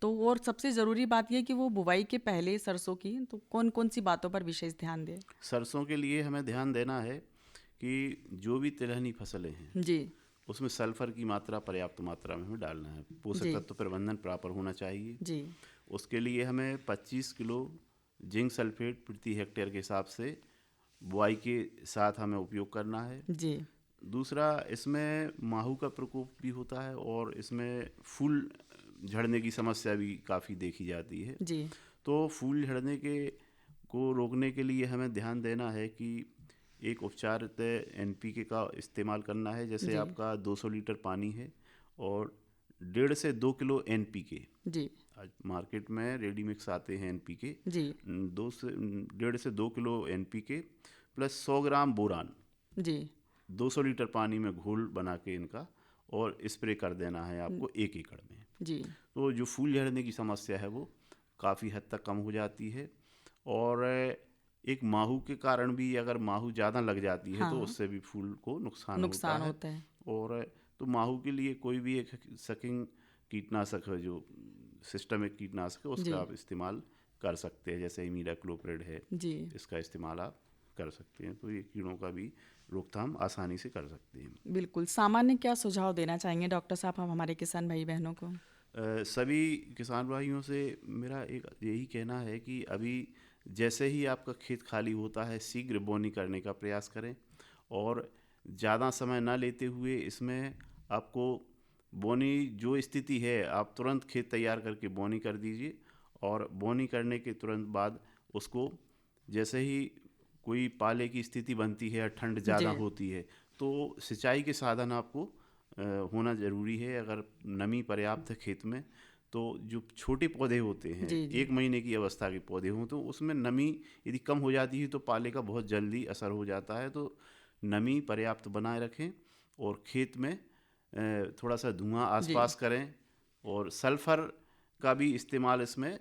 तो और सबसे ज़रूरी बात यह कि वो बुवाई के पहले सरसों की तो कौन कौन सी बातों पर विशेष ध्यान दें। सरसों के लिए हमें ध्यान देना है कि जो भी तिलहनी फसलें हैं जी उसमें सल्फर की मात्रा पर्याप्त मात्रा में हमें डालना है। पोषक जी। तत्व प्रबंधन प्रॉपर होना चाहिए। जी उसके लिए हमें 25 किलो जिंक सल्फेट प्रति हेक्टेयर के हिसाब से बुआई के साथ हमें उपयोग करना है। जी दूसरा इसमें माहू का प्रकोप भी होता है और इसमें फूल झड़ने की समस्या भी काफ़ी देखी जाती है। जी। तो फूल झड़ने को रोकने के लिए हमें ध्यान देना है कि एक उपचारित NPK का इस्तेमाल करना है। जैसे आपका 200 लीटर पानी है और 1.5 से 2 किलो NPK। जी। आज मार्केट में रेडी मिक्स आते हैं NPK। जी। 1.5 से 2 किलो NPK प्लस 100 ग्राम बोरान। जी। 200 लीटर पानी में घोल बना के इनका और स्प्रे कर देना है आपको 1 एकड़ में। जी। तो जो फूल झड़ने की समस्या है वो काफ़ी हद तक कम हो जाती है। और एक माहू के कारण भी अगर माहू ज़्यादा लग जाती है तो उससे भी फूल को नुकसान होता है। और तो माहू के लिए कोई भी एक सकिंग कीटनाशक है, जो सिस्टमिक कीटनाशक है, उसका आप इस्तेमाल कर सकते हैं। जैसे इमीडाक्लोप्रिड है, इसका इस्तेमाल आप कर सकते हैं। तो ये कीड़ों का भी रोकथाम आसानी से कर सकते हैं। बिल्कुल। सामान्य क्या सुझाव देना चाहेंगे डॉक्टर साहब हम हमारे किसान भाई बहनों को? सभी किसान भाइयों से मेरा एक यही कहना है कि अभी जैसे ही आपका खेत खाली होता है शीघ्र बोनी करने का प्रयास करें और ज़्यादा समय ना लेते हुए इसमें आपको बोनी जो स्थिति है आप तुरंत खेत तैयार करके बोनी कर दीजिए। और बोनी करने के तुरंत बाद उसको जैसे ही कोई पाले की स्थिति बनती है, ठंड ज़्यादा होती है, तो सिंचाई के साधन आपको होना ज़रूरी है। अगर नमी पर्याप्त है खेत में तो जो छोटे पौधे होते हैं, 1 महीने की अवस्था के पौधे हों, तो उसमें नमी यदि कम हो जाती है तो पाले का बहुत जल्दी असर हो जाता है। तो नमी पर्याप्त बनाए रखें और खेत में थोड़ा सा धुआं आसपास करें और सल्फर का भी इस्तेमाल इसमें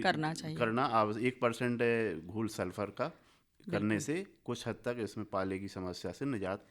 करना चाहिए। 1% घोल सल्फर का करने से कुछ हद तक इसमें पाले की समस्या से निजात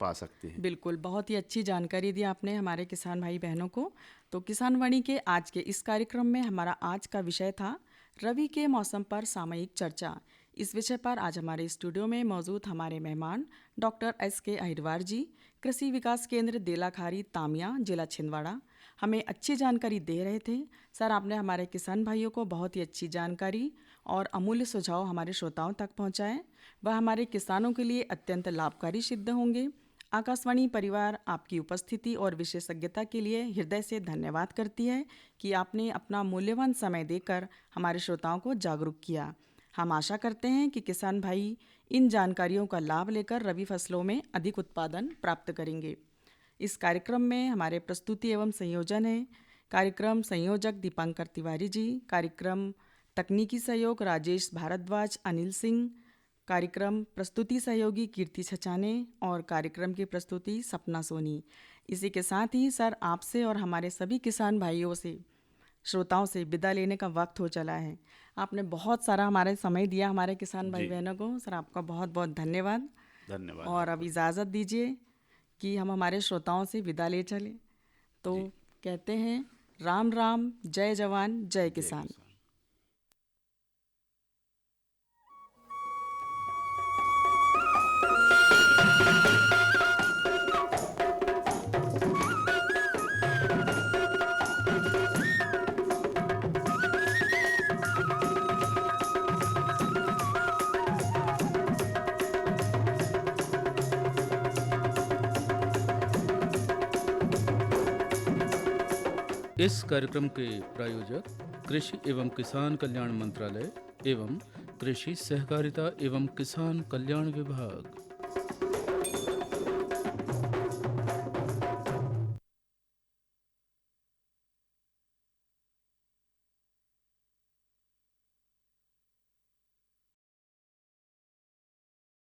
पा सकते हैं। बिल्कुल। बहुत ही अच्छी जानकारी दी आपने हमारे किसान भाई बहनों को। तो किसान वाणी के आज के इस कार्यक्रम में हमारा आज का विषय था रबी के मौसम पर सामयिक चर्चा। इस विषय पर आज हमारे स्टूडियो में मौजूद हमारे मेहमान डॉक्टर SK अहिरवार जी, कृषि विकास केंद्र देलाखारी तामिया, जिला छिंदवाड़ा, हमें अच्छी जानकारी दे रहे थे। सर, आपने हमारे किसान भाइयों को बहुत ही अच्छी जानकारी और अमूल्य सुझाव हमारे श्रोताओं तक पहुंचाए। वह हमारे किसानों के लिए अत्यंत लाभकारी सिद्ध होंगे। आकाशवाणी परिवार आपकी उपस्थिति और विशेषज्ञता के लिए हृदय से धन्यवाद करती है कि आपने अपना मूल्यवान समय देकर हमारे श्रोताओं को जागरूक किया। हम आशा करते हैं कि किसान भाई इन जानकारियों का लाभ लेकर रबी फसलों में अधिक उत्पादन प्राप्त करेंगे। इस कार्यक्रम में हमारे प्रस्तुति एवं संयोजन है कार्यक्रम संयोजक दीपांकर तिवारी जी, कार्यक्रम तकनीकी सहयोग राजेश भारद्वाज, अनिल सिंह, कार्यक्रम प्रस्तुति सहयोगी कीर्ति छचाने और कार्यक्रम की प्रस्तुति सपना सोनी। इसी के साथ ही सर, आपसे और हमारे सभी किसान भाइयों से, श्रोताओं से विदा लेने का वक्त हो चला है। आपने बहुत सारा हमारे समय दिया हमारे किसान भाई बहनों को। सर, आपका बहुत बहुत धन्यवाद। और अब इजाज़त दीजिए कि हम हमारे श्रोताओं से विदा ले चले। तो कहते हैं राम राम, जय जवान, जय किसान। इस कार्यक्रम के प्रायोजक कृषि एवं किसान कल्याण मंत्रालय एवं कृषि सहकारिता एवं किसान कल्याण विभाग।